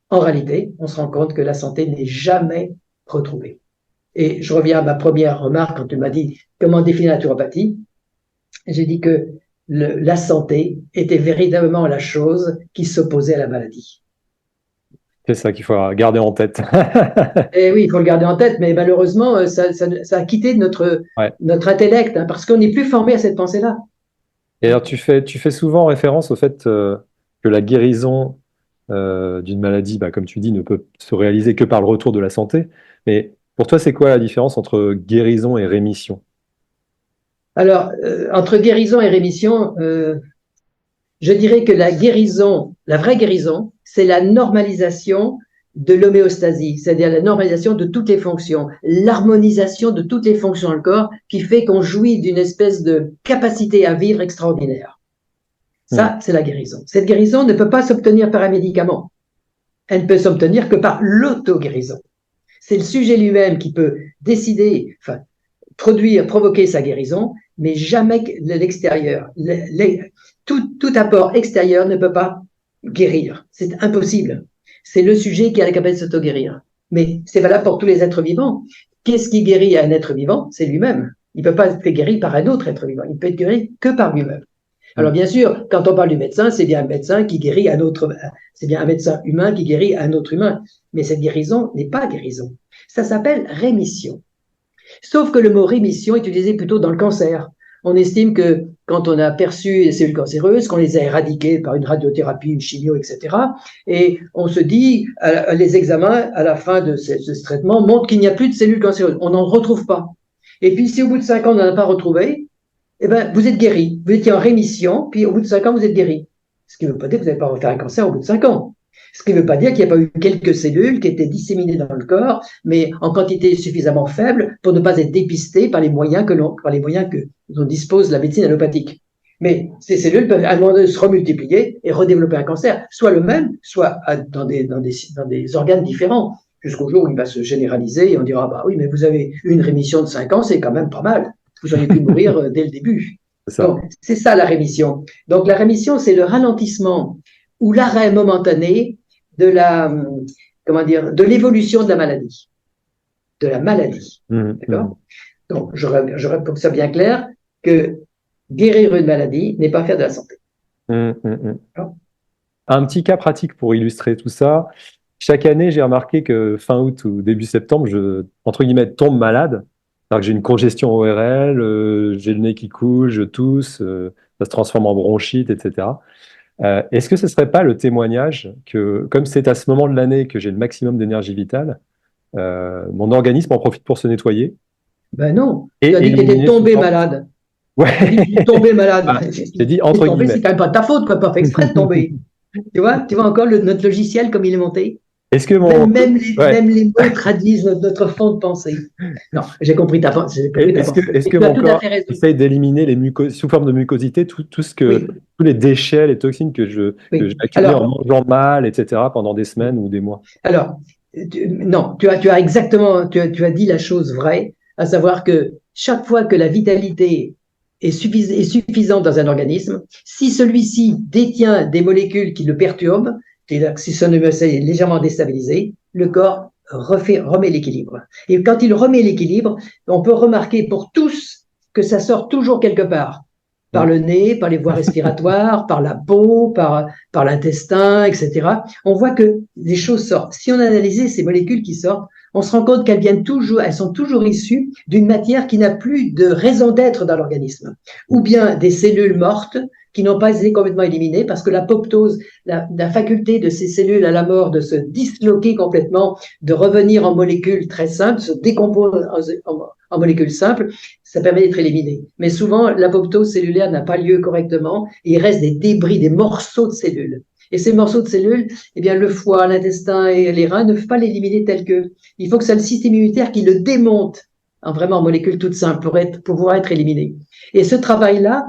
En réalité, on se rend compte que la santé n'est jamais retrouvée. Et je reviens à ma première remarque quand tu m'as dit comment définir la naturopathie. J'ai dit que la santé était véritablement la chose qui s'opposait à la maladie. C'est ça qu'il faut garder en tête. Et oui, il faut le garder en tête, mais malheureusement, ça a quitté notre intellect, parce qu'on n'est plus formé à cette pensée-là. Et alors, tu fais souvent référence au fait que la guérison d'une maladie, comme tu dis, ne peut se réaliser que par le retour de la santé. Mais pour toi, c'est quoi la différence entre guérison et rémission? Alors, entre guérison et rémission, je dirais que la vraie guérison, c'est la normalisation de l'homéostasie, c'est-à-dire la normalisation de toutes les fonctions, l'harmonisation de toutes les fonctions dans le corps qui fait qu'on jouit d'une espèce de capacité à vivre extraordinaire. Ça, c'est la guérison. Cette guérison ne peut pas s'obtenir par un médicament. Elle ne peut s'obtenir que par l'auto-guérison. C'est le sujet lui-même qui peut décider, provoquer sa guérison, mais jamais l'extérieur. Tout apport extérieur ne peut pas guérir. C'est impossible. C'est le sujet qui a la capacité de s'auto-guérir. Mais c'est valable pour tous les êtres vivants. Qu'est-ce qui guérit un être vivant? C'est lui-même. Il ne peut pas être guéri par un autre être vivant. Il peut être guéri que par lui-même. Alors bien sûr, quand on parle du médecin, c'est bien un médecin qui guérit un autre, c'est bien un médecin humain qui guérit un autre humain. Mais cette guérison n'est pas guérison. Ça s'appelle rémission. Sauf que le mot rémission est utilisé plutôt dans le cancer. On estime que quand on a perçu les cellules cancéreuses, qu'on les a éradiquées par une radiothérapie, une chimio, etc., et on se dit, les examens à la fin de ce traitement montrent qu'il n'y a plus de cellules cancéreuses. On n'en retrouve pas. Et puis si au bout de 5 ans on n'en a pas retrouvé, vous êtes guéri. Vous étiez en rémission, puis au bout de 5 ans vous êtes guéri. Ce qui ne veut pas dire que vous n'allez pas refaire un cancer au bout de 5 ans. Ce qui ne veut pas dire qu'il n'y a pas eu quelques cellules qui étaient disséminées dans le corps, mais en quantité suffisamment faible pour ne pas être dépistées par les moyens dont dispose la médecine allopathique. Mais ces cellules peuvent à un moment donné se remultiplier et redévelopper un cancer, soit le même, soit dans des organes différents, jusqu'au jour où il va se généraliser et on dira, oui, mais vous avez eu une rémission de 5 ans, c'est quand même pas mal. Vous auriez pu mourir dès le début. C'est ça la rémission. Donc la rémission, c'est le ralentissement ou l'arrêt momentané de de l'évolution de la maladie. De la maladie. D'accord ? Donc, je répète pour que ça soit bien clair que guérir une maladie n'est pas faire de la santé. Un petit cas pratique pour illustrer tout ça. Chaque année, j'ai remarqué que fin août ou début septembre, je, entre guillemets, tombe malade. Alors que j'ai une congestion ORL, j'ai le nez qui coule, je tousse, ça se transforme en bronchite, etc. Est-ce que ce ne serait pas le témoignage que, comme c'est à ce moment de l'année que j'ai le maximum d'énergie vitale, mon organisme en profite pour se nettoyer? Ben non, tu as dit que tu étais tombé malade. Ouais. Tu as dit que tu es tombé malade. J'ai dit entre guillemets. C'est quand même pas de ta faute, quoi, pas fait exprès de tomber. Tu vois encore notre logiciel comme il est monté? Est-ce que même les mots traduisent notre fond de pensée. Non, j'ai compris ta pensée. Est-ce que mon corps essaye d'éliminer sous forme de mucosité tous les déchets, les toxines que j'ai accumulés en mangeant mal, etc. pendant des semaines ou des mois? Alors, non, tu as exactement, tu as dit la chose vraie, à savoir que chaque fois que la vitalité est suffisante dans un organisme, si celui-ci détient des molécules qui le perturbent, c'est-à-dire que si son hémostase est légèrement déstabilisé, le corps remet l'équilibre. Et quand il remet l'équilibre, on peut remarquer pour tous que ça sort toujours quelque part. Par le nez, par les voies respiratoires, par la peau, par l'intestin, etc. On voit que des choses sortent. Si on analysait ces molécules qui sortent, on se rend compte elles sont toujours issues d'une matière qui n'a plus de raison d'être dans l'organisme. Ou bien des cellules mortes qui n'ont pas été complètement éliminées parce que l'apoptose, la faculté de ces cellules à la mort de se disloquer complètement, de revenir en molécules très simples, se décomposer en molécules simples, ça permet d'être éliminé. Mais souvent, l'apoptose cellulaire n'a pas lieu correctement et il reste des débris, des morceaux de cellules. Et ces morceaux de cellules, eh bien, le foie, l'intestin et les reins ne peuvent pas l'éliminer tel que. Il faut que c'est le système immunitaire qui le démonte en vraiment molécules toutes simples pour pouvoir être éliminé. Et ce travail-là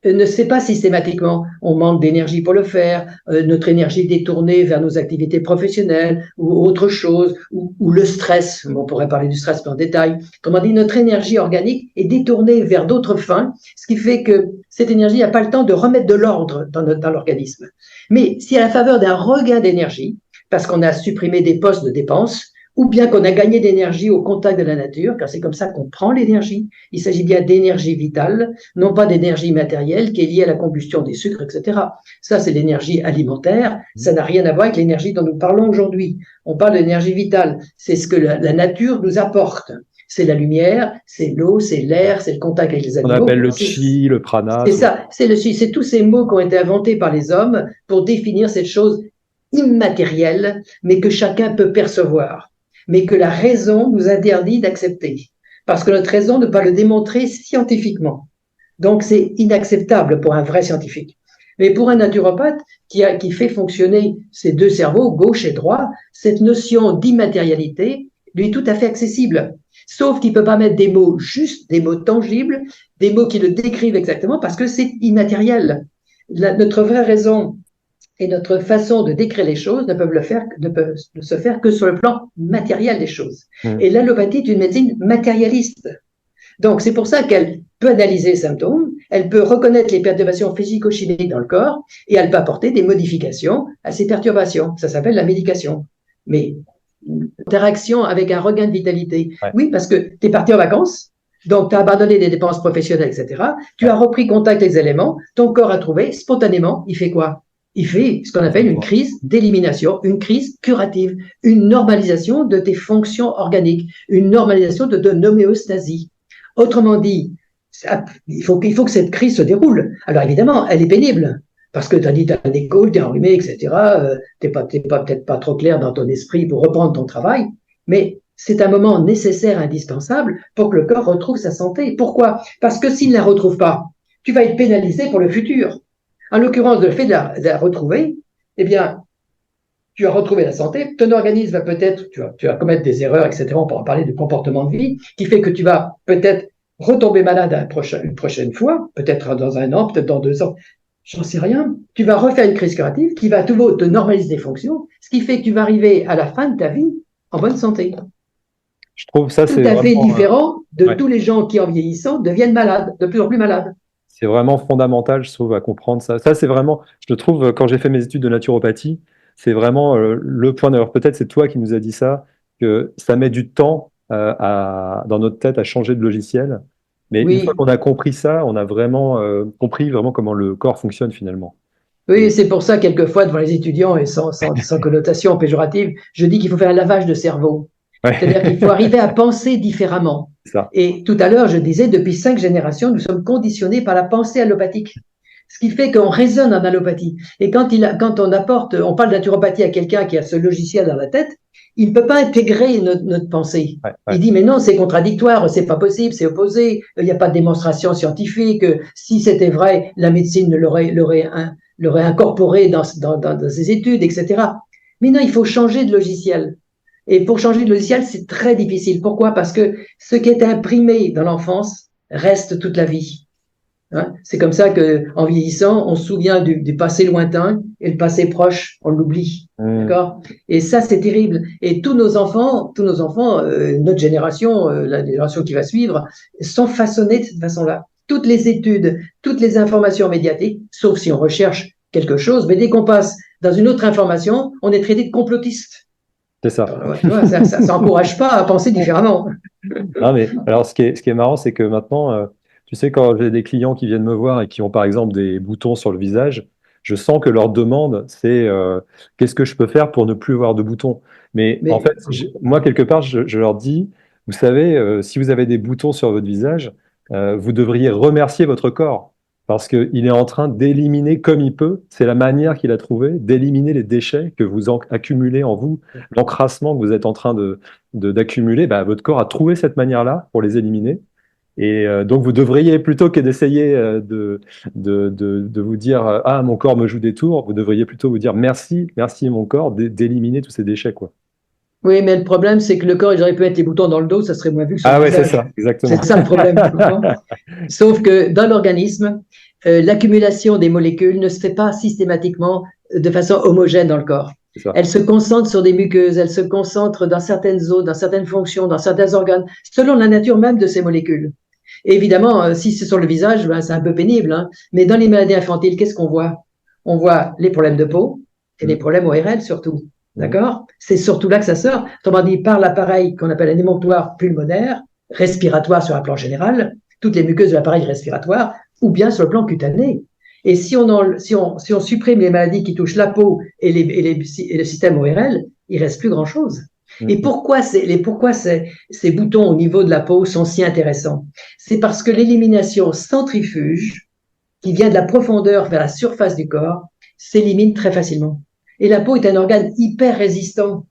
ne se fait pas systématiquement. On manque d'énergie pour le faire, notre énergie est détournée vers nos activités professionnelles ou autre chose, ou le stress. On pourrait parler du stress en détail. Comme on dit, notre énergie organique est détournée vers d'autres fins, ce qui fait que cette énergie n'a pas le temps de remettre de l'ordre dans l'organisme. Mais si à la faveur d'un regain d'énergie, parce qu'on a supprimé des postes de dépenses, ou bien qu'on a gagné d'énergie au contact de la nature, car c'est comme ça qu'on prend l'énergie. Il s'agit bien d'énergie vitale, non pas d'énergie matérielle qui est liée à la combustion des sucres, etc. Ça, c'est l'énergie alimentaire. Ça n'a rien à voir avec l'énergie dont nous parlons aujourd'hui. On parle d'énergie vitale. C'est ce que la nature nous apporte. C'est la lumière, c'est l'eau, c'est l'air, c'est le contact avec les animaux. On appelle le chi, le prana. C'est ça, c'est le chi. C'est tous ces mots qui ont été inventés par les hommes pour définir cette chose immatérielle, mais que chacun peut percevoir, mais que la raison nous interdit d'accepter, parce que notre raison ne peut pas le démontrer scientifiquement. Donc c'est inacceptable pour un vrai scientifique. Mais pour un naturopathe qui fait fonctionner ses deux cerveaux, gauche et droit, cette notion d'immatérialité lui est tout à fait accessible. Sauf qu'il ne peut pas mettre des mots justes, des mots tangibles, des mots qui le décrivent exactement, parce que c'est immatériel. Notre vraie raison et notre façon de décrire les choses ne peuvent se faire que sur le plan matériel des choses. Et l'allopathie est une médecine matérialiste. Donc, c'est pour ça qu'elle peut analyser les symptômes, elle peut reconnaître les perturbations physico-chimiques dans le corps, et elle peut apporter des modifications à ces perturbations. Ça s'appelle la médication. Mais, interaction avec un regain de vitalité. Ouais. Oui, parce que tu es parti en vacances, donc tu as abandonné des dépenses professionnelles, etc. Tu as repris contact avec les éléments, ton corps a trouvé, spontanément, il fait quoi? Il fait ce qu'on appelle une crise d'élimination, une crise curative, une normalisation de tes fonctions organiques, une normalisation de ton homéostasie. Autrement dit, il faut que cette crise se déroule. Alors évidemment, elle est pénible, parce que tu as dit tu as un écho, tu es enrhumé, etc. Tu n'es peut-être pas trop clair dans ton esprit pour reprendre ton travail, mais c'est un moment nécessaire, indispensable, pour que le corps retrouve sa santé. Pourquoi? Parce que s'il ne la retrouve pas, tu vas être pénalisé pour le futur. En l'occurrence, le fait de la retrouver, eh bien, tu as retrouvé la santé, ton organisme va peut-être, tu vas commettre des erreurs, etc. On pourra parler de comportement de vie, qui fait que tu vas peut-être retomber malade une prochaine fois, peut-être dans 1 an, peut-être dans 2 ans, j'en sais rien. Tu vas refaire une crise curative qui va à nouveau te normaliser des fonctions, ce qui fait que tu vas arriver à la fin de ta vie en bonne santé. Je trouve ça, c'est tout à fait différent de tous les gens qui, en vieillissant, deviennent malades, de plus en plus malades. C'est vraiment fondamental, je trouve, à comprendre ça. Ça, c'est vraiment, je le trouve, quand j'ai fait mes études de naturopathie, c'est vraiment le point d'heure. Peut-être c'est toi qui nous as dit ça, que ça met du temps dans notre tête à changer de logiciel. Mais une fois Oui, qu'on a compris ça, on a vraiment compris vraiment comment le corps fonctionne finalement. oui, Et c'est pour ça, quelquefois, devant les étudiants, et sans connotation péjorative, je dis qu'il faut faire un lavage de cerveau. C'est-à-dire qu'il faut ouais, arriver à penser différemment. c'est ça. Et tout à l'heure, je disais, depuis 5 générations, nous sommes conditionnés par la pensée allopathique. Ce qui fait qu'on raisonne en allopathie. Et quand on parle de naturopathie à quelqu'un qui a ce logiciel dans la tête, il ne peut pas intégrer notre pensée. Ouais, ouais. Il dit, mais non, c'est contradictoire, c'est pas possible, c'est opposé, il n'y a pas de démonstration scientifique. Si c'était vrai, la médecine l'aurait incorporé dans ses études, etc. Mais non, il faut changer de logiciel. Et pour changer de logiciel, c'est très difficile. Pourquoi? Parce que ce qui est imprimé dans l'enfance reste toute la vie. Hein, c'est comme ça qu'en vieillissant, on se souvient du passé lointain et le passé proche, on l'oublie. Hmm. D'accord? Et ça, c'est terrible. Et notre génération, la génération qui va suivre, sont façonnés de cette façon-là. Toutes les études, toutes les informations médiatiques, sauf si on recherche quelque chose, mais dès qu'on passe dans une autre information, on est traité de complotiste. C'est ça. Alors, tu vois, ça n'encourage pas à penser différemment. Non, mais alors, ce qui est marrant, c'est que maintenant, tu sais, quand j'ai des clients qui viennent me voir et qui ont par exemple des boutons sur le visage, je sens que leur demande, c'est qu'est-ce que je peux faire pour ne plus avoir de boutons? Mais en Mais fait, moi, quelque part, je leur dis, vous savez, si vous avez des boutons sur votre visage, vous devriez remercier votre corps parce qu'il est en train d'éliminer comme il peut, c'est la manière qu'il a trouvé, d'éliminer les déchets que vous accumulez en vous, l'encrassement que vous êtes en train d'accumuler, bah, votre corps a trouvé cette manière-là pour les éliminer. Et donc, vous devriez, plutôt que d'essayer de vous dire ah, mon corps me joue des tours, vous devriez plutôt vous dire merci, merci mon corps d'éliminer tous ces déchets, quoi. oui, mais le problème, c'est que le corps, il aurait pu mettre les boutons dans le dos, ça serait moins vu que sur Ah le ouais, c'est visage. ça, exactement. C'est ça le problème. Sauf que dans l'organisme, l'accumulation des molécules ne se fait pas systématiquement de façon homogène dans le corps. C'est ça. Elle se concentre sur des muqueuses, elle se concentre dans certaines zones, dans certaines fonctions, dans certains organes, selon la nature même de ces molécules. Et évidemment, si c'est sur le visage, ben, c'est un peu pénible, hein. Mais dans les maladies infantiles, qu'est-ce qu'on voit? On voit les problèmes de peau et les problèmes ORL surtout. D'accord? C'est surtout là que ça sort. Autrement dit, par l'appareil qu'on appelle un émonctoire pulmonaire, respiratoire sur un plan général, toutes les muqueuses de l'appareil respiratoire, ou bien sur le plan cutané. Et si on supprime les maladies qui touchent la peau et le système ORL, il reste plus grand-chose. Et pourquoi ces boutons au niveau de la peau sont si intéressants? C'est parce que l'élimination centrifuge, qui vient de la profondeur vers la surface du corps, s'élimine très facilement. Et la peau est un organe hyper résistant.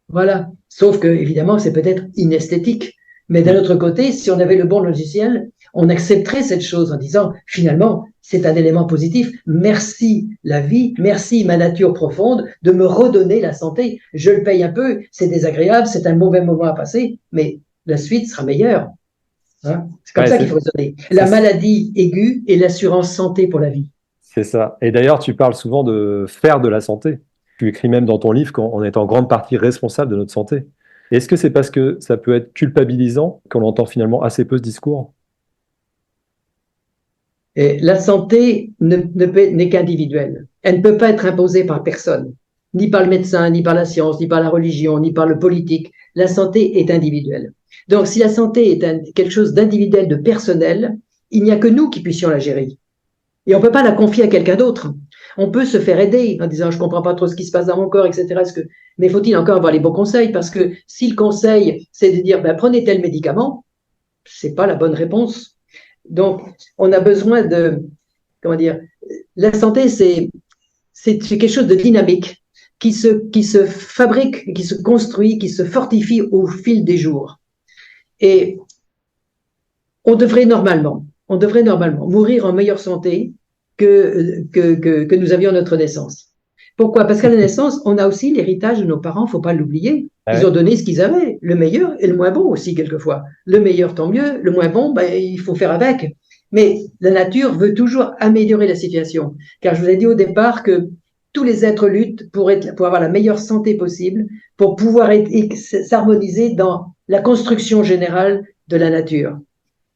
Voilà. Sauf que, évidemment, c'est peut-être inesthétique. Mais d'un autre côté, si on avait le bon logiciel, on accepterait cette chose en disant, finalement, c'est un élément positif. Merci la vie, merci ma nature profonde de me redonner la santé. Je le paye un peu, c'est désagréable, c'est un mauvais moment à passer, mais la suite sera meilleure. Hein, c'est comme Ouais, ça qu'il faut raisonner. La maladie aiguë et l'assurance santé pour la vie. c'est ça. Et d'ailleurs, tu parles souvent de faire de la santé. Tu écris même dans ton livre qu'on est en grande partie responsable de notre santé. Est-ce que c'est parce que ça peut être culpabilisant qu'on entend finalement assez peu ce discours? Et la santé n'est qu'individuelle. Elle ne peut pas être imposée par personne, ni par le médecin, ni par la science, ni par la religion, ni par le politique. La santé est individuelle. Donc, si la santé est quelque chose d'individuel, de personnel, il n'y a que nous qui puissions la gérer. Et on ne peut pas la confier à quelqu'un d'autre. On peut se faire aider en disant je comprends pas trop ce qui se passe dans mon corps, etc. Mais faut-il encore avoir les bons conseils? Parce que si le conseil, c'est de dire ben, prenez tel médicament, c'est pas la bonne réponse. Donc, on a besoin comment dire, la santé, c'est quelque chose de dynamique qui se fabrique, qui se construit, qui se fortifie au fil des jours. Et on devrait normalement mourir en meilleure santé que nous avions à notre naissance. Pourquoi? Parce qu'à la naissance, on a aussi l'héritage de nos parents, faut pas l'oublier. Ils ont donné ce qu'ils avaient, le meilleur et le moins bon aussi quelquefois. Le meilleur, tant mieux, le moins bon, ben, il faut faire avec. Mais la nature veut toujours améliorer la situation. Car je vous ai dit au départ que tous les êtres luttent pour avoir la meilleure santé possible, pour pouvoir s'harmoniser dans la construction générale de la nature.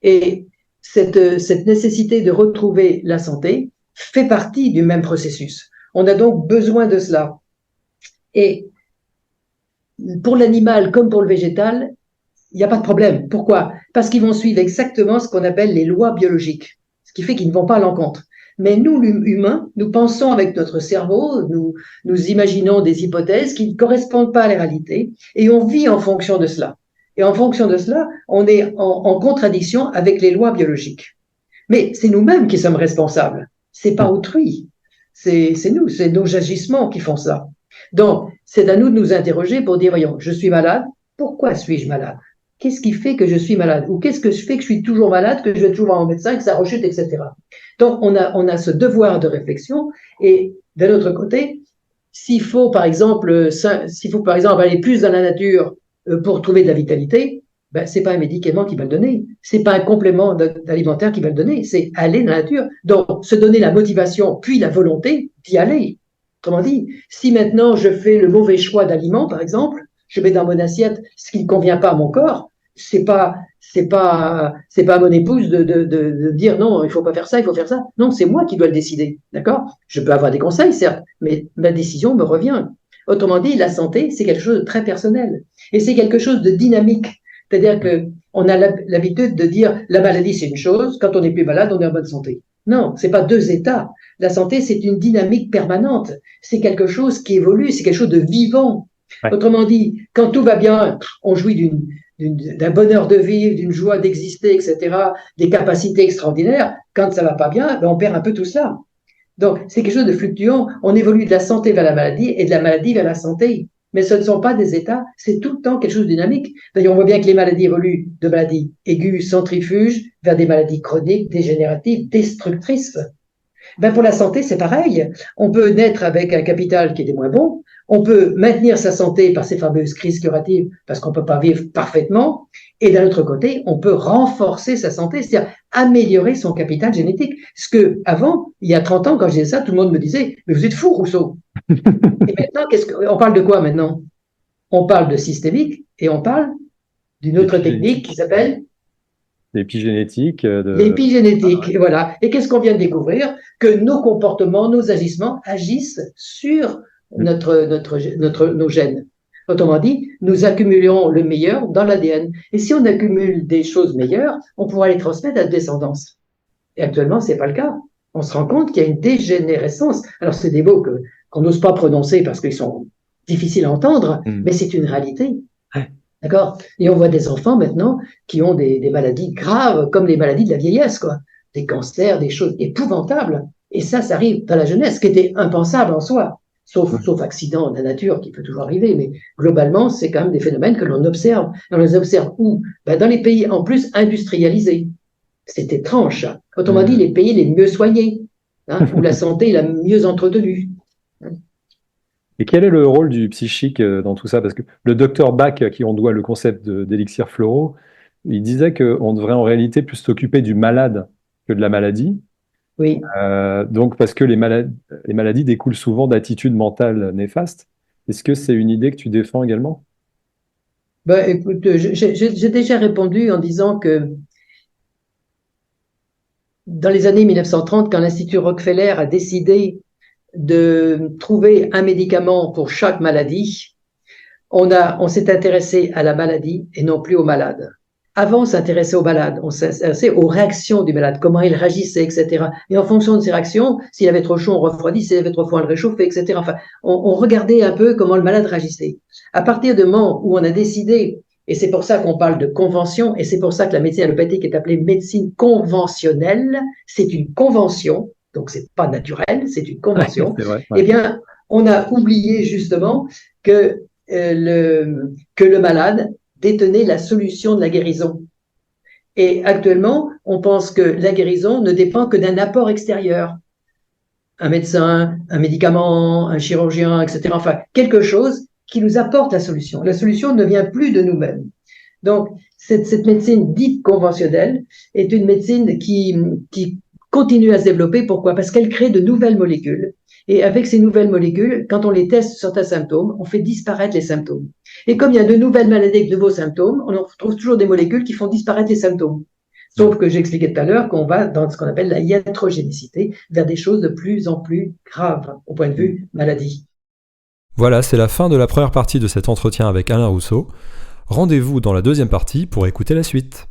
Et cette nécessité de retrouver la santé fait partie du même processus. On a donc besoin de cela. Et pour l'animal comme pour le végétal, il n'y a pas de problème. Pourquoi? Parce qu'ils vont suivre exactement ce qu'on appelle les lois biologiques, ce qui fait qu'ils ne vont pas à l'encontre. Mais nous, humains, nous pensons avec notre cerveau, nous imaginons des hypothèses qui ne correspondent pas à la réalité et on vit en fonction de cela. Et en fonction de cela, on est en contradiction avec les lois biologiques. Mais c'est nous-mêmes qui sommes responsables. C'est pas autrui. C'est nous, c'est nos agissements qui font ça. Donc, c'est à nous de nous interroger pour dire, voyons, je suis malade. Pourquoi suis-je malade? Qu'est-ce qui fait que je suis malade? Ou qu'est-ce que je fais que je suis toujours malade, que je vais toujours voir un médecin, que ça rechute, etc. Donc, on a ce devoir de réflexion. Et d'un autre côté, s'il faut, par exemple, aller plus dans la nature pour trouver de la vitalité, ben, c'est pas un médicament qui va le donner. C'est pas un complément alimentaire qui va le donner. C'est aller dans la nature. Donc, se donner la motivation, puis la volonté d'y aller. Autrement dit, si maintenant je fais le mauvais choix d'aliments, par exemple, je mets dans mon assiette ce qui ne convient pas à mon corps, c'est pas à mon épouse de dire non, il faut pas faire ça, il faut faire ça. Non, c'est moi qui dois le décider, d'accord? Je peux avoir des conseils, certes, mais ma décision me revient. Autrement dit, la santé, c'est quelque chose de très personnel et c'est quelque chose de dynamique. C'est-à-dire que on a l'habitude de dire la maladie c'est une chose, quand on n'est plus malade, on est en bonne santé. Non, c'est pas deux états. La santé, c'est une dynamique permanente. C'est quelque chose qui évolue, c'est quelque chose de vivant. Ouais. Autrement dit, quand tout va bien, on jouit d'un bonheur de vivre, d'une joie d'exister, etc., des capacités extraordinaires. Quand ça va pas bien, ben on perd un peu tout ça. Donc, c'est quelque chose de fluctuant. On évolue de la santé vers la maladie et de la maladie vers la santé. Mais ce ne sont pas des états, c'est tout le temps quelque chose de dynamique. D'ailleurs, on voit bien que les maladies évoluent de maladies aiguës, centrifuges, vers des maladies chroniques, dégénératives, destructrices. Ben pour la santé, c'est pareil. On peut naître avec un capital qui est des moins bons. On peut maintenir sa santé par ces fameuses crises curatives parce qu'on peut pas vivre parfaitement. Et d'un autre côté, on peut renforcer sa santé, c'est-à-dire améliorer son capital génétique. Ce que, avant, il y a 30 ans, quand je disais ça, tout le monde me disait, mais vous êtes fou, Rousseau. Et maintenant, on parle de quoi maintenant? On parle de systémique et on parle d'une autre technique qui s'appelle l'épigénétique. L'épigénétique, et voilà. Et qu'est-ce qu'on vient de découvrir? Que nos comportements, nos agissements agissent sur nos gènes. Autrement dit, nous accumulons le meilleur dans l'ADN. Et si on accumule des choses meilleures, on pourra les transmettre à la descendance. Et actuellement, c'est pas le cas. On se rend compte qu'il y a une dégénérescence. Alors, c'est des mots qu'on n'ose pas prononcer parce qu'ils sont difficiles à entendre, mais c'est une réalité. Ouais. D'accord? Et on voit des enfants maintenant qui ont des maladies graves, comme les maladies de la vieillesse, quoi. Des cancers, des choses épouvantables. Et ça arrive dans la jeunesse, ce qui était impensable en soi. Sauf accident de la nature qui peut toujours arriver, mais globalement, c'est quand même des phénomènes que l'on observe. Et on les observe où? Ben, dans les pays en plus industrialisés. C'est étrange, ça. Autrement dit, les pays les mieux soignés, hein, où la santé est la mieux entretenue. Et quel est le rôle du psychique dans tout ça? Parce que le docteur Bach, à qui on doit le concept d'élixir floraux, il disait qu'on devrait en réalité plus s'occuper du malade que de la maladie. Oui. Donc, parce que les maladies découlent souvent d'attitudes mentales néfastes. Est-ce que c'est une idée que tu défends également? Ben, écoute, j'ai déjà répondu en disant que dans les années 1930, quand l'Institut Rockefeller a décidé de trouver un médicament pour chaque maladie, on s'est intéressé à la maladie et non plus au malade. Avant, on s'intéressait aux malades, on s'intéressait aux réactions du malade, comment il réagissait, etc. Et en fonction de ses réactions, s'il avait trop chaud, on refroidit, s'il avait trop froid, on le réchauffait, etc. Enfin, on regardait un peu comment le malade réagissait. À partir du moment où on a décidé, et c'est pour ça qu'on parle de convention, et c'est pour ça que la médecine allopathique est appelée médecine conventionnelle, c'est une convention, donc c'est pas naturel, c'est une convention. C'est vrai, ouais. Eh bien, on a oublié justement que le malade détenait la solution de la guérison. Et actuellement, on pense que la guérison ne dépend que d'un apport extérieur. Un médecin, un médicament, un chirurgien, etc. Enfin, quelque chose qui nous apporte la solution. La solution ne vient plus de nous-mêmes. Donc, cette médecine dite conventionnelle est une médecine qui continue à se développer. Pourquoi? Parce qu'elle crée de nouvelles molécules. Et avec ces nouvelles molécules, quand on les teste sur certains symptômes, on fait disparaître les symptômes. Et comme il y a de nouvelles maladies avec de nouveaux symptômes, on trouve toujours des molécules qui font disparaître les symptômes. Sauf que j'expliquais tout à l'heure qu'on va dans ce qu'on appelle la iatrogénicité, vers des choses de plus en plus graves au point de vue maladie. Voilà, c'est la fin de la première partie de cet entretien avec Alain Rousseau. Rendez-vous dans la deuxième partie pour écouter la suite.